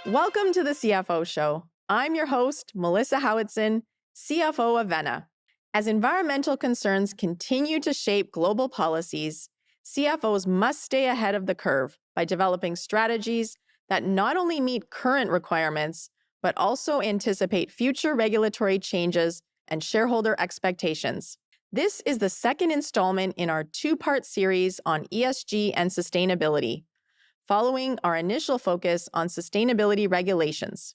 Welcome to the CFO Show. I'm your host, Melissa Howatson, CFO of Venna. As environmental concerns continue to shape global policies, CFOs must stay ahead of the curve by developing strategies that not only meet current requirements, but also anticipate future regulatory changes and shareholder expectations. This is the second installment in our two-part series on ESG and sustainability, following our initial focus on sustainability regulations.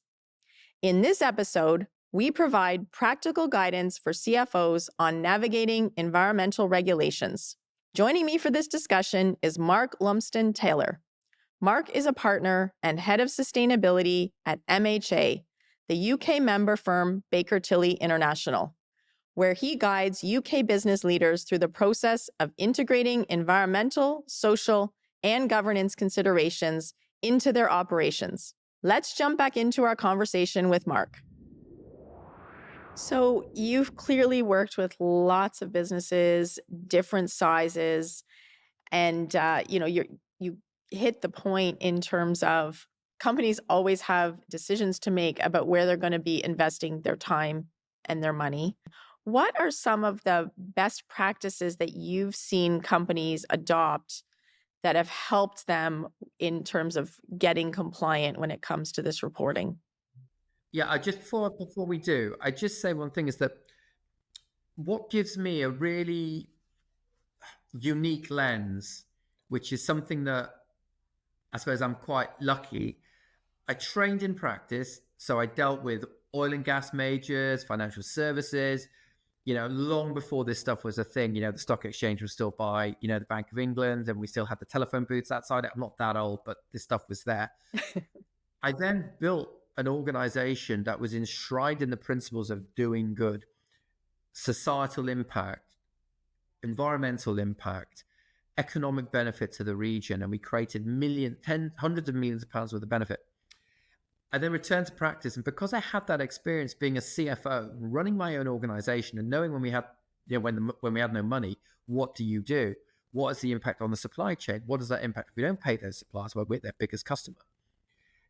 In this episode, we provide practical guidance for CFOs on navigating environmental regulations. Joining me for this discussion is Mark Lumsdon-Taylor. Mark is a partner and head of sustainability at MHA, the UK member firm Baker Tilly International, where he guides UK business leaders through the process of integrating environmental, social, and governance considerations into their operations. Let's jump back into our conversation with Mark. So you've clearly worked with lots of businesses, different sizes, and you hit the point in terms of companies always have decisions to make about where they're going to be investing their time and their money. What are some of the best practices that you've seen companies adopt that have helped them in terms of getting compliant when it comes to this reporting? Yeah, before we do, I just say one thing is that what gives me a really unique lens, which is something that I suppose I'm quite lucky. I trained in practice, so I dealt with oil and gas majors, financial services, long before this stuff was a thing. The stock exchange was still by, the Bank of England, and we still had the telephone booths outside it. I'm not that old, but this stuff was there. I then built an organization that was enshrined in the principles of doing good, societal impact, environmental impact, economic benefit to the region, and we created hundreds of millions of pounds worth of benefit. I then returned to practice, and because I had that experience being a CFO, running my own organization, and knowing when we had, when we had no money, what do you do? What is the impact on the supply chain? What does that impact if we don't pay those suppliers? Well, we're their biggest customer.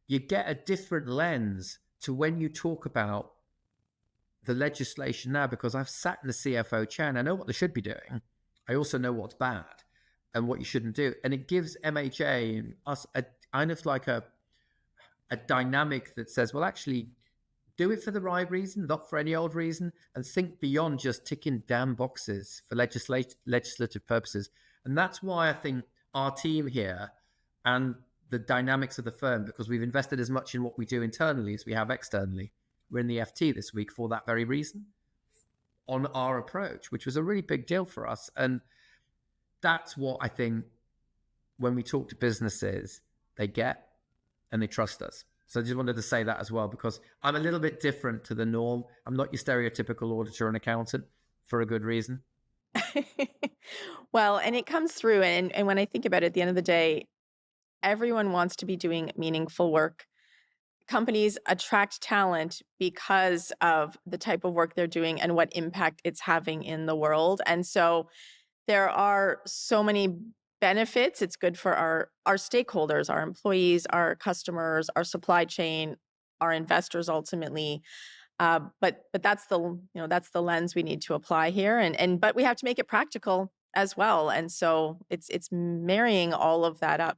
You get a different lens to when you talk about the legislation now, because I've sat in the CFO chair and I know what they should be doing. I also know what's bad and what you shouldn't do. And it gives MHA and us a kind of like a dynamic that says, well, actually, do it for the right reason, not for any old reason, and think beyond just ticking damn boxes for legislative purposes. And that's why I think our team here and the dynamics of the firm, because we've invested as much in what we do internally as we have externally. We're in the FT this week for that very reason, on our approach, which was a really big deal for us. And that's what I think when we talk to businesses, they get and they trust us. So I just wanted to say that as well, because I'm a little bit different to the norm. I'm not your stereotypical auditor and accountant for a good reason. Well, and it comes through. And when I think about it, at the end of the day, everyone wants to be doing meaningful work. Companies attract talent because of the type of work they're doing and what impact it's having in the world. And so there are so many benefits. It's good for our stakeholders, our employees, our customers, our supply chain, our investors ultimately. But that's the lens we need to apply here. But we have to make it practical as well. And so it's marrying all of that up.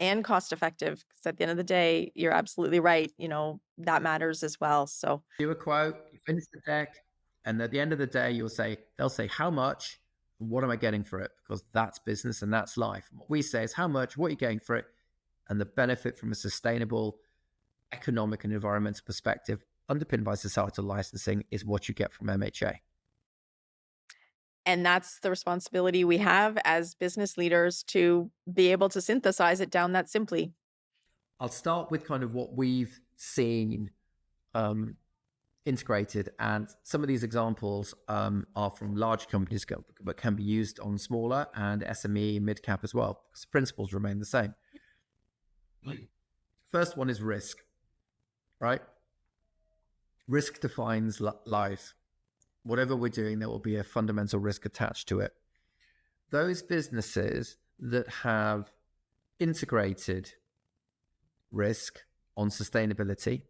And cost effective, because at the end of the day, you're absolutely right. That matters as well. So do a quote, you finish the deck, and at the end of the day, they'll say how much, and what am I getting for it? Because that's business and that's life. And what we say is how much, what are you getting for it, and the benefit from a sustainable economic and environmental perspective, underpinned by societal licensing, is what you get from MHA. And that's the responsibility we have as business leaders, to be able to synthesize it down that simply. I'll start with kind of what we've seen integrated, and some of these examples are from large companies, but can be used on smaller and SME mid-cap as well, because the principles remain the same. First one is risk, right? Risk defines life. Whatever we're doing, there will be a fundamental risk attached to it. Those businesses that have integrated risk on sustainability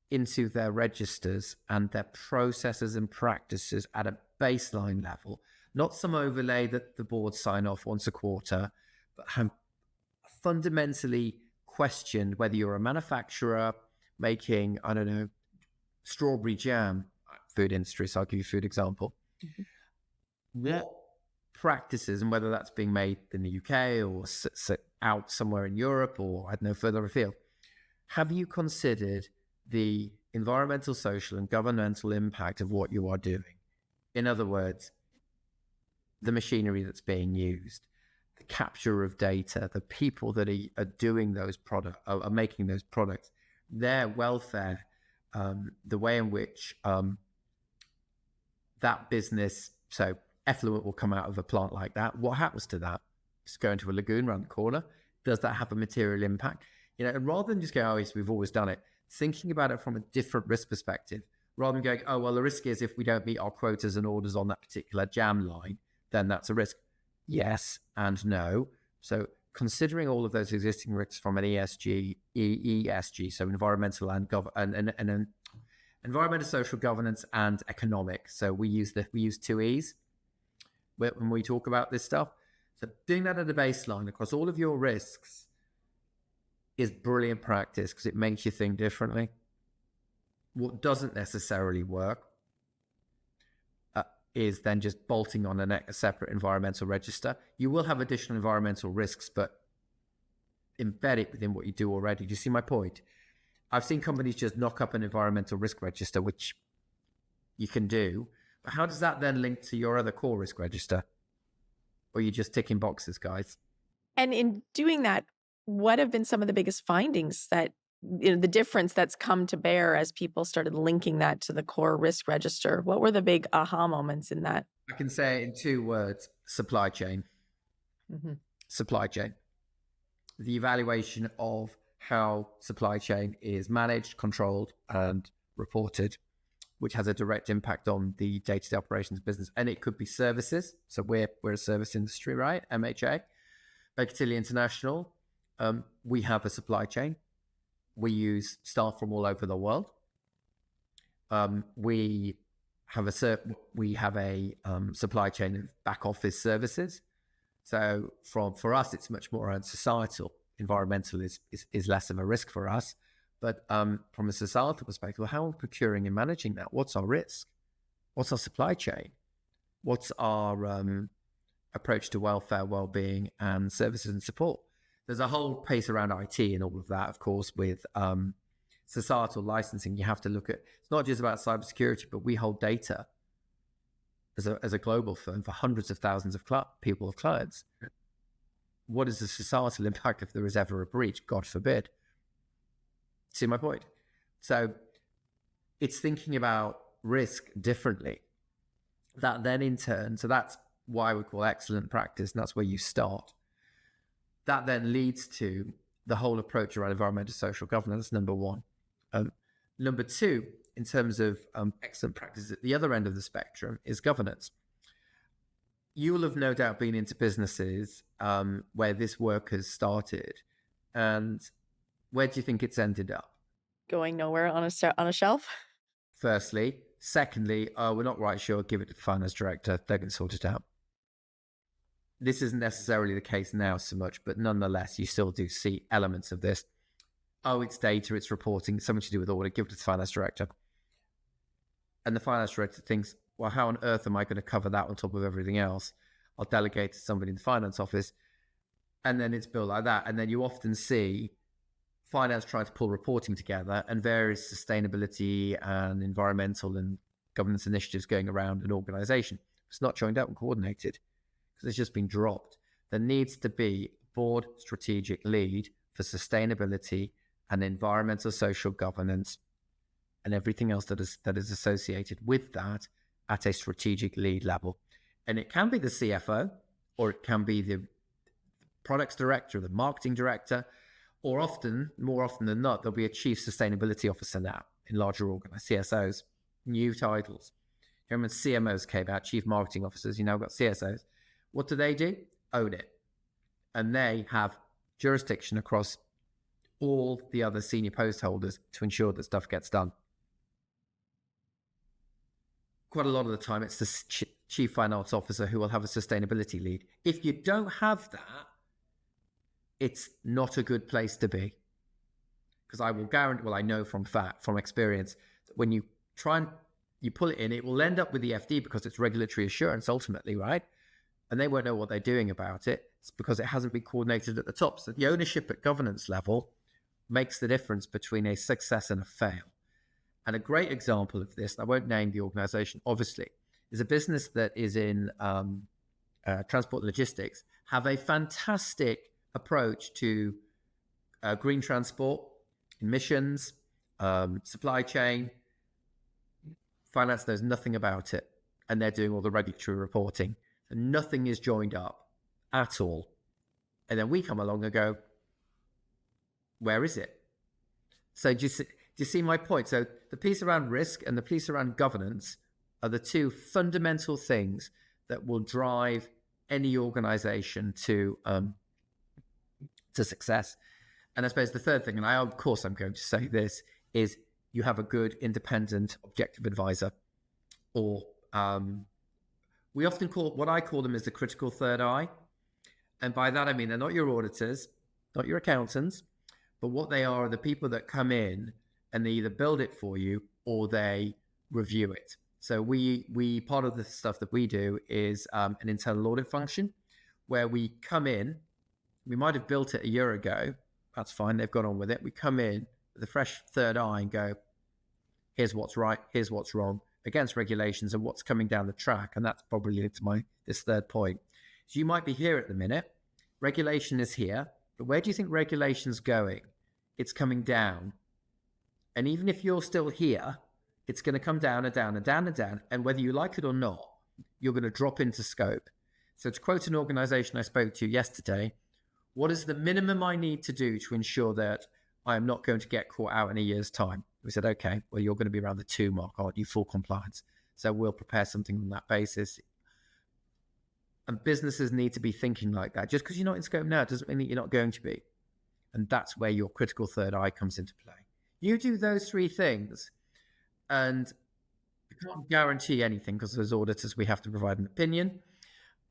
into their registers and their processes and practices at a baseline level, not some overlay that the board sign off once a quarter, but have fundamentally questioned whether you're a manufacturer making, I don't know, strawberry jam, food industry, so I'll give you a food example. What practices, and whether that's being made in the UK or out somewhere in Europe or I don't know, further afield, have you considered the environmental, social, and governmental impact of what you are doing? In other words, the machinery that's being used, the capture of data, the people that are doing those products, are making those products, their welfare, the way in which that business, so effluent will come out of a plant like that. What happens to that? It's going to a lagoon around the corner. Does that have a material impact? You know, and rather than just go, oh, yes, we've always done it, thinking about it from a different risk perspective, rather than going, oh, well, the risk is if we don't meet our quotas and orders on that particular jam line, then that's a risk. Yes and no. So considering all of those existing risks from an ESG, so environmental and environmental, social governance, and economic. So we use two E's when we talk about this stuff. So doing that at a baseline across all of your risks is brilliant practice because it makes you think differently. What doesn't necessarily work is then just bolting on a separate environmental register. You will have additional environmental risks, but embed it within what you do already. Do you see my point? I've seen companies just knock up an environmental risk register, which you can do, but how does that then link to your other core risk register? Or are you just ticking boxes, guys? And in doing that, what have been some of the biggest findings that, you know, the difference that's come to bear as people started linking that to the core risk register? What were the big aha moments in that? I can say it in 2 words: supply chain. Supply chain. The evaluation of how supply chain is managed, controlled, and reported, which has a direct impact on the day-to-day operations of business. And it could be services. So we're a service industry, right? MHA. Baker Tilly International, we have a supply chain. We use staff from all over the world. We have a supply chain of back office services. So for us, it's much more around societal. Environmental is less of a risk for us. But from a societal perspective, how are we procuring and managing that? What's our risk? What's our supply chain? What's our approach to welfare, well-being, and services and support? There's a whole piece around IT and all of that, of course, with societal licensing. You have to look at, it's not just about cybersecurity, but we hold data as a global firm for hundreds of thousands of clients. What is the societal impact if there is ever a breach? God forbid. See my point? So it's thinking about risk differently. That then in turn, so that's why we call excellent practice, and that's where you start. That then leads to the whole approach around environmental social governance, number one. Number two, in terms of excellent practice at the other end of the spectrum, is governance. You will have no doubt been into businesses where this work has started. And where do you think it's ended up? Going nowhere on a shelf? Firstly. Secondly, we're not right sure, give it to the finance director, they can sort it out. This isn't necessarily the case now so much, but nonetheless, you still do see elements of this. Oh, it's data, it's reporting, something to do with audit, give it to the finance director. And the finance director thinks, well, how on earth am I going to cover that on top of everything else? I'll delegate to somebody in the finance office. And then it's built like that. And then you often see finance trying to pull reporting together and various sustainability and environmental and governance initiatives going around an organization. It's not joined up and coordinated because it's just been dropped. There needs to be a board strategic lead for sustainability and environmental social governance and everything else that is associated with that at a strategic lead level. And it can be the CFO, or it can be the products director, the marketing director, or more often than not, there'll be a chief sustainability officer now in larger organizations, CSOs, new titles. Remember when CMOs came out, chief marketing officers, you now got CSOs. What do? Own it. And they have jurisdiction across all the other senior post holders to ensure that stuff gets done. Quite a lot of the time, it's the chief finance officer who will have a sustainability lead. If you don't have that, it's not a good place to be. Because I will guarantee, well, I know from experience, that when you try and you pull it in, it will end up with the FD because it's regulatory assurance ultimately, right? And they won't know what they're doing about it. It's because it hasn't been coordinated at the top. So the ownership at governance level makes the difference between a success and a fail. And a great example of this, I won't name the organization, obviously, is a business that is in transport and logistics, have a fantastic approach to green transport, emissions, supply chain. Finance knows nothing about it, and they're doing all the regulatory reporting. And nothing is joined up at all. And then we come along and go, where is it? So do you see my point? So the piece around risk and the piece around governance are the two fundamental things that will drive any organization to success. And I suppose the third thing, and of course I'm going to say this, is you have a good independent objective advisor, or we often call, what I call them is the critical third eye. And by that I mean they're not your auditors, not your accountants, but what they are the people that come in and they either build it for you or they review it. So we part of the stuff that we do is an internal audit function where we come in, we might have built it a year ago, that's fine, they've got on with it. We come in with a fresh third eye and go, here's what's right, here's what's wrong, against regulations and what's coming down the track. And that's probably to this third point. So you might be here at the minute, regulation is here, but where do you think regulation's going? It's coming down. And even if you're still here, it's going to come down and down and down and down. And whether you like it or not, you're going to drop into scope. So to quote an organization I spoke to yesterday, what is the minimum I need to do to ensure that I am not going to get caught out in a year's time? We said, okay, well, you're going to be around the 2 mark, aren't you? Full compliance. So we'll prepare something on that basis. And businesses need to be thinking like that. Just because you're not in scope now doesn't mean that you're not going to be. And that's where your critical third eye comes into play. You do those 3 things, and I can't guarantee anything because as auditors, we have to provide an opinion,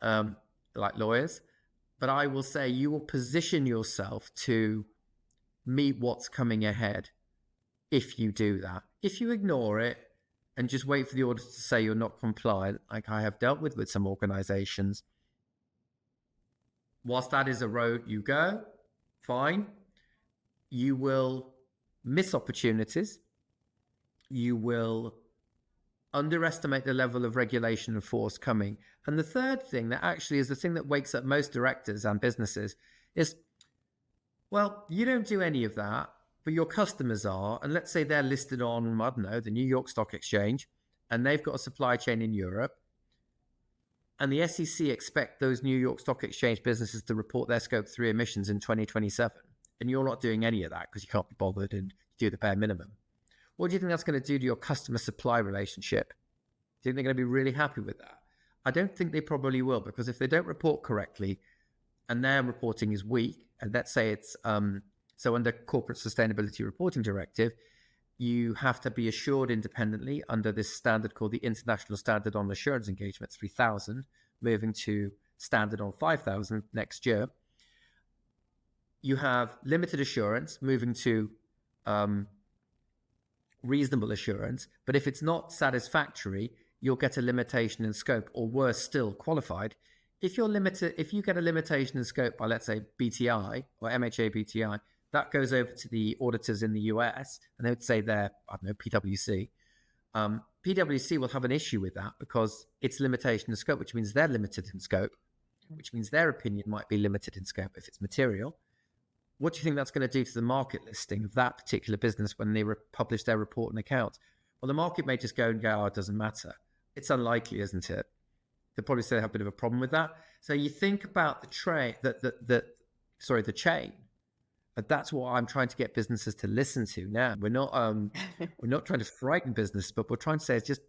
like lawyers. But I will say you will position yourself to meet what's coming ahead if you do that. If you ignore it and just wait for the auditor to say you're not compliant, like I have dealt with some organizations, whilst that is a road you go, fine, you will miss opportunities. You will underestimate the level of regulation and force coming. And the third thing that actually is the thing that wakes up most directors and businesses is, well, you don't do any of that, but your customers are. And let's say they're listed on, I don't know, the New York Stock Exchange, and they've got a supply chain in Europe. And the SEC expect those New York Stock Exchange businesses to report their Scope 3 emissions in 2027. And you're not doing any of that because you can't be bothered and do the bare minimum. What do you think that's going to do to your customer supply relationship? Do you think they're going to be really happy with that? I don't think they probably will, because if they don't report correctly and their reporting is weak, and let's say it's, so under Corporate Sustainability Reporting Directive, you have to be assured independently under this standard called the International Standard on Assurance Engagement 3000, moving to standard on 5000 next year. You have limited assurance, moving to reasonable assurance, but if it's not satisfactory, you'll get a limitation in scope, or worse still, qualified. If you get a limitation in scope by, let's say, BTI or MHA BTI, that goes over to the auditors in the US, and they would say they're, I don't know, PwC. PwC will have an issue with that because it's limitation in scope, which means they're limited in scope, which means their opinion might be limited in scope if it's material. What do you think that's going to do to the market listing of that particular business when they publish their report and account? Well, the market may just go and go, oh, it doesn't matter. It's unlikely, isn't it? They'll probably say they have a bit of a problem with that. So you think about the chain. But that's what I'm trying to get businesses to listen to now. We're not trying to frighten business, but we're trying to say, just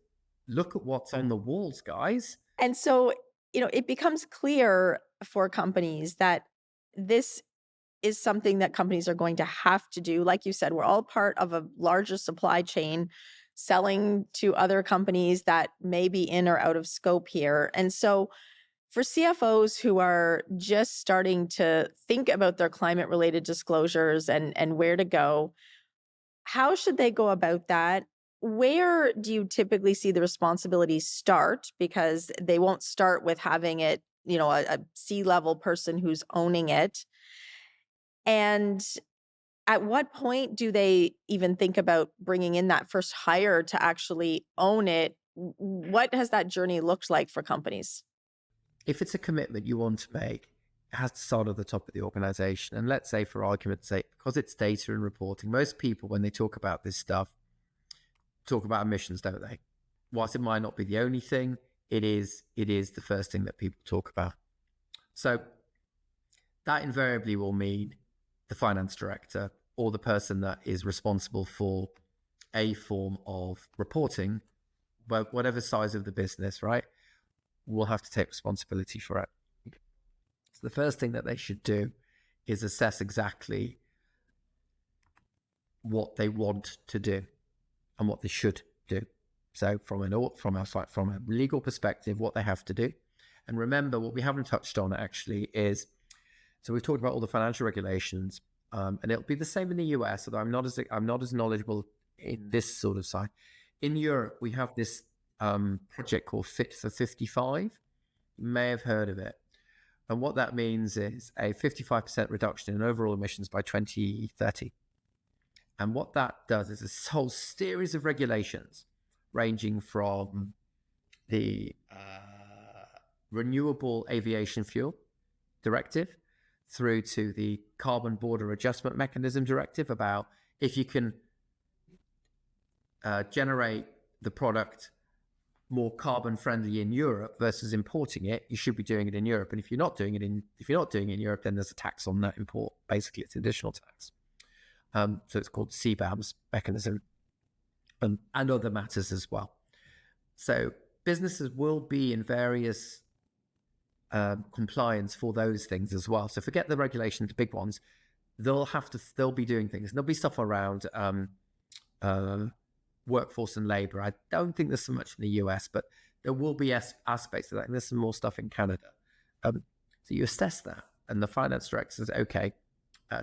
look at what's on the walls, guys. And so, it becomes clear for companies that this is something that companies are going to have to do. Like you said, we're all part of a larger supply chain selling to other companies that may be in or out of scope here. And so for CFOs who are just starting to think about their climate related disclosures and where to go, how should they go about that? Where do you typically see the responsibilities start? Because they won't start with having it, a C-level person who's owning it. And at what point do they even think about bringing in that first hire to actually own it? What has that journey looked like for companies? If it's a commitment you want to make, it has to start at the top of the organization. And let's say, for argument's sake, because it's data and reporting, most people, when they talk about this stuff, talk about emissions, don't they? Whilst it might not be the only thing, it is the first thing that people talk about. So that invariably will mean the finance director or the person that is responsible for a form of reporting, but whatever size of the business, right, will have to take responsibility for it. So the first thing that they should do is assess exactly what they want to do and what they should do. So from a legal perspective, what they have to do. And remember, what we haven't touched on actually is, so we've talked about all the financial regulations, and it'll be the same in the US, although I'm not as knowledgeable in this sort of side. In Europe, we have this project called Fit for 55. You may have heard of it. And what that means is a 55% reduction in overall emissions by 2030. And what that does is a whole series of regulations ranging from the Renewable Aviation Fuel Directive through to the Carbon Border Adjustment Mechanism Directive, about if you can generate the product more carbon friendly in Europe versus importing it, you should be doing it in Europe. And if you're not doing it in Europe, then there's a tax on that import. Basically, it's additional tax. So it's called CBAM's mechanism, and other matters as well. So businesses will be in various compliance for those things as well. So forget the regulations, the big ones. They'll be doing things. There'll be stuff around workforce and labor. I don't think there's so much in the US, but there will be aspects of that. And there's some more stuff in Canada. So you assess that, and the finance director says, okay,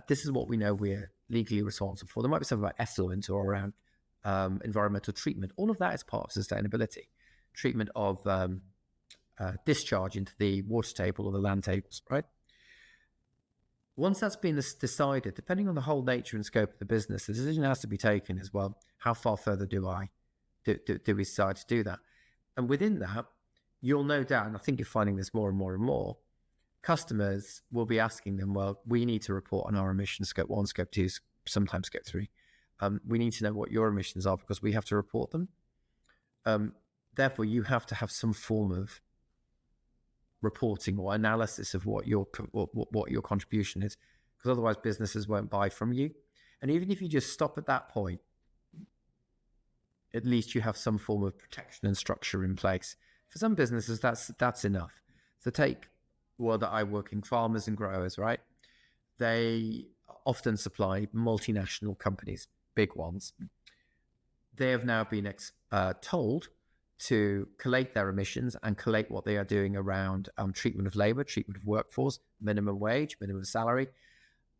this is what we know we're legally responsible for. There might be something about effluent or around environmental treatment. All of that is part of sustainability. Treatment of discharge into the water table or the land tables, right? Once that's been decided, depending on the whole nature and scope of the business, the decision has to be taken as well. How far further do we decide to do that? And within that, you'll no doubt, and I think you're finding this more and more and more, customers will be asking them, well, we need to report on our emissions, scope 1, scope 2, sometimes scope 3. We need to know what your emissions are because we have to report them. Therefore, you have to have some form of reporting or analysis of what your contribution is, because otherwise businesses won't buy from you. And even if you just stop at that point, at least you have some form of protection and structure in place. For some businesses, that's enough. So take that I work in, farmers and growers, right? They often supply multinational companies, big ones. They have now been told to collate their emissions and collate what they are doing around treatment of labor, treatment of workforce, minimum wage, minimum salary.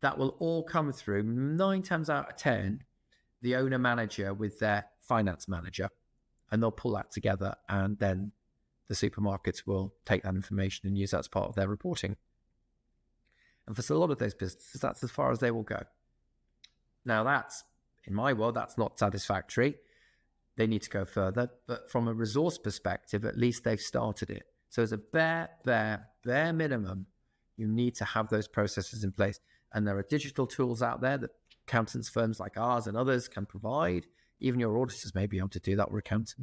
That will all come through 9 times out of 10, the owner manager with their finance manager, and they'll pull that together, and then the supermarkets will take that information and use that as part of their reporting. And for a lot of those businesses, that's as far as they will go. Now that's, in my world, that's not satisfactory. They need to go further, but from a resource perspective, at least they've started it. So as a bare minimum, you need to have those processes in place. And there are digital tools out there that accountants firms like ours and others can provide. Even your auditors may be able to do that, or accountants.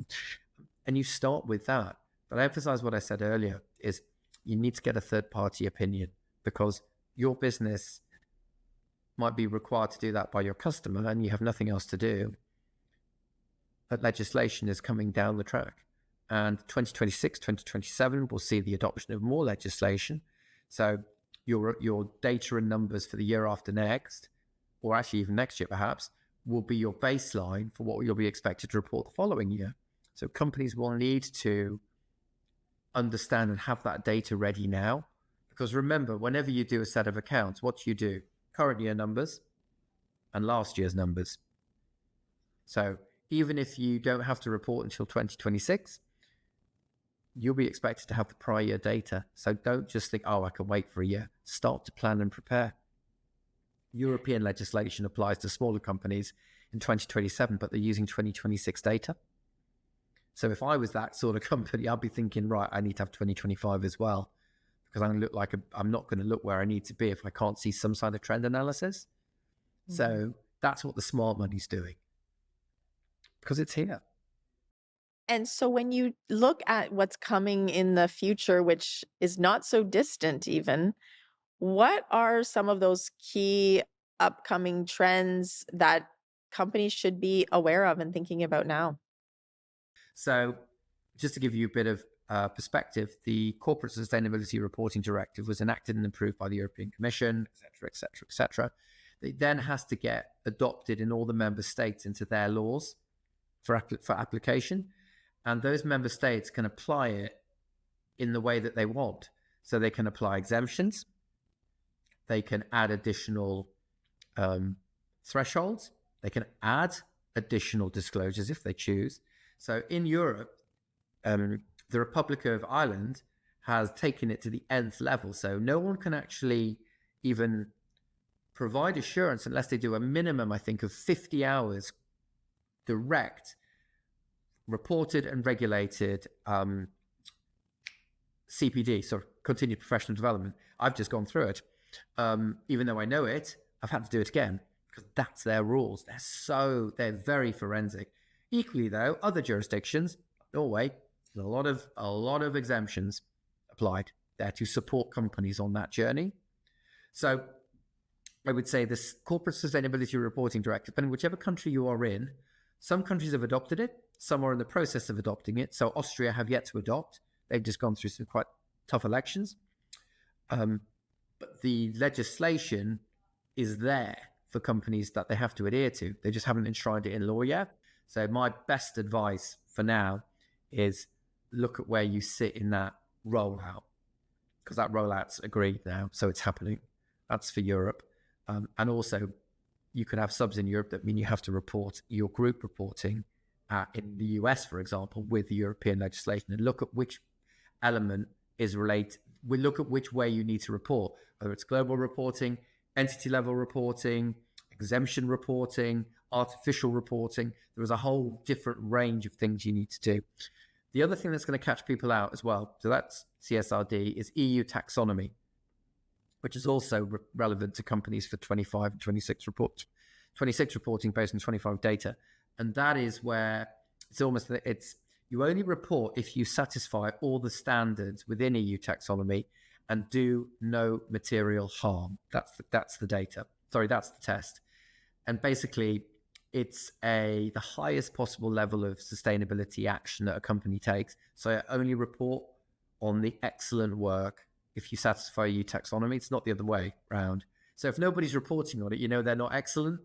And you start with that. But I emphasize what I said earlier is you need to get a third-party opinion, because your business might be required to do that by your customer and you have nothing else to do. But legislation is coming down the track, and 2026, 2027 will see the adoption of more legislation. So your data and numbers for the year after next, or actually even next year perhaps, will be your baseline for what you'll be expected to report the following year. So companies will need to understand and have that data ready now. Because remember, whenever you do a set of accounts, what do you do? Current year numbers and last year's numbers. So even if you don't have to report until 2026, you'll be expected to have the prior year data. So don't just think, oh, I can wait for a year. Start to plan and prepare. European legislation applies to smaller companies in 2027, but they're using 2026 data. So if I was that sort of company, I'd be thinking, right, I need to have 2025 as well, because I'm not going to look where I need to be if I can't see some sort of trend analysis. Mm-hmm. So that's what the smart money's doing, because it's here. And so when you look at what's coming in the future, which is not so distant even, what are some of those key upcoming trends that companies should be aware of and thinking about now? So just to give you a bit of perspective, the Corporate Sustainability Reporting Directive was enacted and approved by the European Commission, et cetera, et cetera, et cetera. It then has to get adopted in all the member states into their laws for application. And those member states can apply it in the way that they want. So they can apply exemptions. They can add additional thresholds. They can add additional disclosures if they choose. So in Europe, the Republic of Ireland has taken it to the nth level. So no one can actually even provide assurance unless they do a minimum, I think, of 50 hours direct, reported and regulated CPD, so continued professional development. I've just gone through it. Even though I know it, I've had to do it again because that's their rules. They're very forensic. Equally though, other jurisdictions, Norway, there's a lot of exemptions applied there to support companies on that journey. So I would say this Corporate Sustainability Reporting Directive, and whichever country you are in, some countries have adopted it, some are in the process of adopting it. So Austria have yet to adopt. They've just gone through some quite tough elections. But the legislation is there for companies that they have to adhere to. They just haven't enshrined it in law yet. So my best advice for now is look at where you sit in that rollout, because that rollout's agreed now, so it's happening. That's for Europe. And also, you could have subs in Europe that mean you have to report your group reporting in the US, for example, with the European legislation, and look at which element is related. We look at which way you need to report, whether it's global reporting, entity level reporting, exemption reporting, artificial reporting. There is a whole different range of things you need to do. The other thing that's going to catch people out as well, so that's CSRD, is EU taxonomy, which is also relevant to companies for 25 and 26 reporting based on 25 data. And that is where you only report if you satisfy all the standards within EU taxonomy and do no material harm. That's the data. Sorry, that's the test. And basically, it's the highest possible level of sustainability action that a company takes. So I only report on the excellent work if you satisfy EU taxonomy. It's not the other way around. So if nobody's reporting on it, they're not excellent.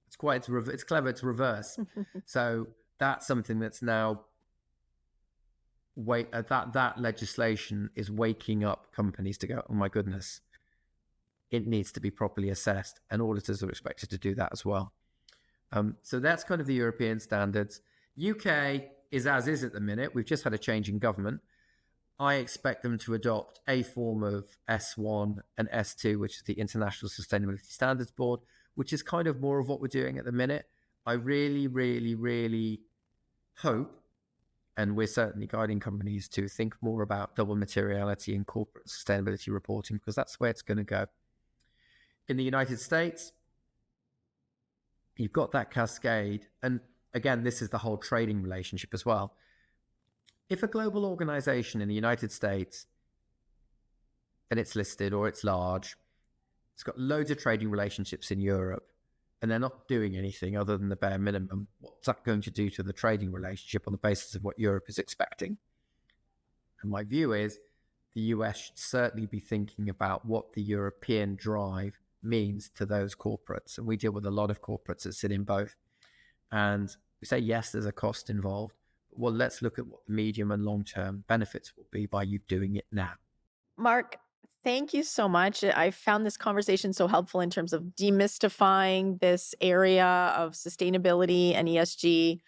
It's clever to reverse. So that's something that's now that legislation is waking up companies to go, oh my goodness, it needs to be properly assessed, and auditors are expected to do that as well. So that's kind of the European standards. UK is as is at the minute. We've just had a change in government. I expect them to adopt a form of S1 and S2, which is the International Sustainability Standards Board, which is kind of more of what we're doing at the minute. I really, really, really hope, and we're certainly guiding companies to think more about double materiality in corporate sustainability reporting, because that's where it's going to go. In the United States, you've got that cascade. And again, this is the whole trading relationship as well. If a global organization in the United States, and it's listed or it's large, it's got loads of trading relationships in Europe, and they're not doing anything other than the bare minimum, what's that going to do to the trading relationship on the basis of what Europe is expecting? And my view is the US should certainly be thinking about what the European drive means to those corporates. And we deal with a lot of corporates that sit in both. And we say, yes, there's a cost involved. Well, let's look at what the medium and long-term benefits will be by you doing it now. Mark, thank you so much. I found this conversation so helpful in terms of demystifying this area of sustainability and ESG.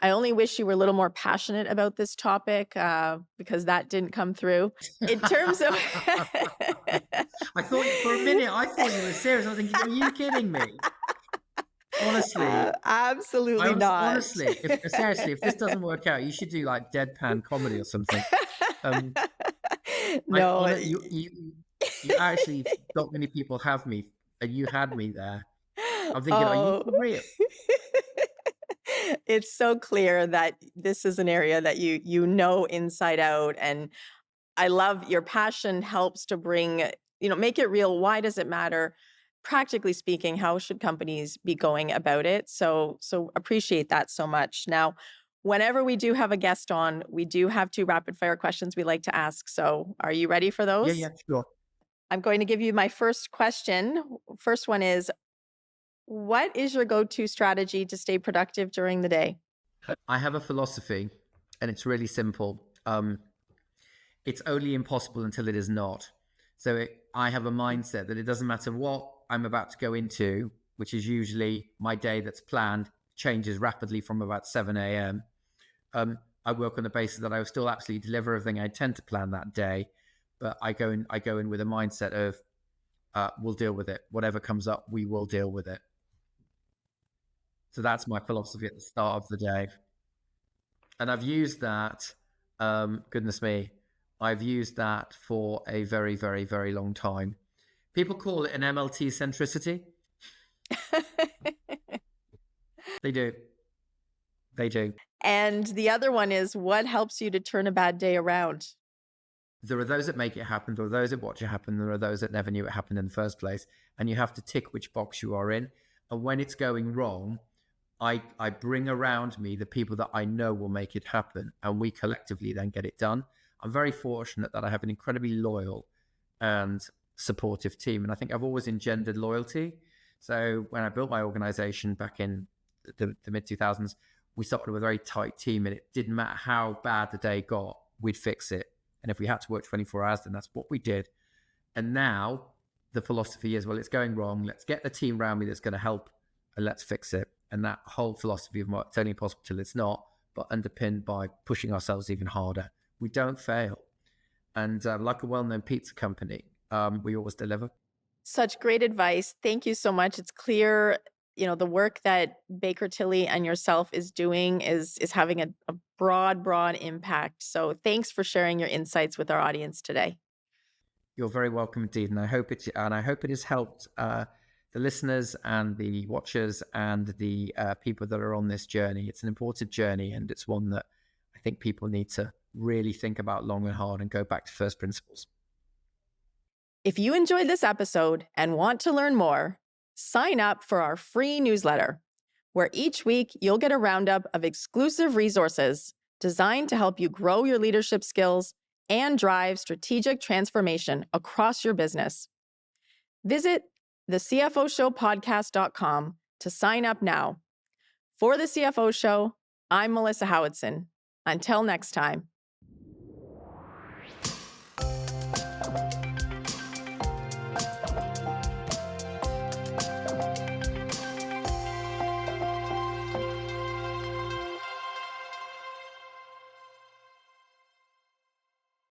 I only wish you were a little more passionate about this topic because that didn't come through. In terms of, I thought for a minute, I thought you were serious. I was thinking, are you kidding me? Honestly, absolutely not. Honestly, seriously, if this doesn't work out, you should do like deadpan comedy or something. No, you actually not many people have me, and you had me there. I'm thinking, are you for real? It's so clear that this is an area that you know inside out, and I love your passion helps to bring, make it real. Why does it matter? Practically speaking, how should companies be going about it? So appreciate that so much. Now, whenever we do have a guest on, we do have 2 rapid fire questions we like to ask. So are you ready for those? Yeah, sure. I'm going to give you my first question. First one is, what is your go-to strategy to stay productive during the day? I have a philosophy, and it's really simple. It's only impossible until it is not. So I have a mindset that it doesn't matter what I'm about to go into, which is usually my day that's planned, changes rapidly from about 7 a.m. I work on the basis that I will still absolutely deliver everything I tend to plan that day, but I go in with a mindset of we'll deal with it. Whatever comes up, we will deal with it. So that's my philosophy at the start of the day. And I've used that, goodness me, I've used that for a very, very, very long time. People call it an MLT centricity. They do. They do. And the other one is, what helps you to turn a bad day around? There are those that make it happen. There are those that watch it happen. There are those that never knew it happened in the first place. And you have to tick which box you are in. And when it's going wrong, I bring around me the people that I know will make it happen. And we collectively then get it done. I'm very fortunate that I have an incredibly loyal and supportive team. And I think I've always engendered loyalty. So when I built my organization back in the mid-2000s, we started with a very tight team, and it didn't matter how bad the day got, we'd fix it. And if we had to work 24 hours, then that's what we did. And now the philosophy is, well, it's going wrong. Let's get the team around me that's going to help, and let's fix it. And that whole philosophy of it's only possible till it's not, but underpinned by pushing ourselves even harder. We don't fail. And like a well-known pizza company, we always deliver. Such great advice. Thank you so much. It's clear, the work that Baker Tilly and yourself is doing is having a broad impact. So thanks for sharing your insights with our audience today. You're very welcome indeed. And I hope it has helped the listeners and the watchers and the people that are on this journey. It's an important journey, and it's one that I think people need to really think about long and hard and go back to first principles. If you enjoyed this episode and want to learn more, sign up for our free newsletter, where each week you'll get a roundup of exclusive resources designed to help you grow your leadership skills and drive strategic transformation across your business. Visit thecfoshowpodcast.com to sign up now. For the CFO Show, I'm Melissa Howatson. Until next time.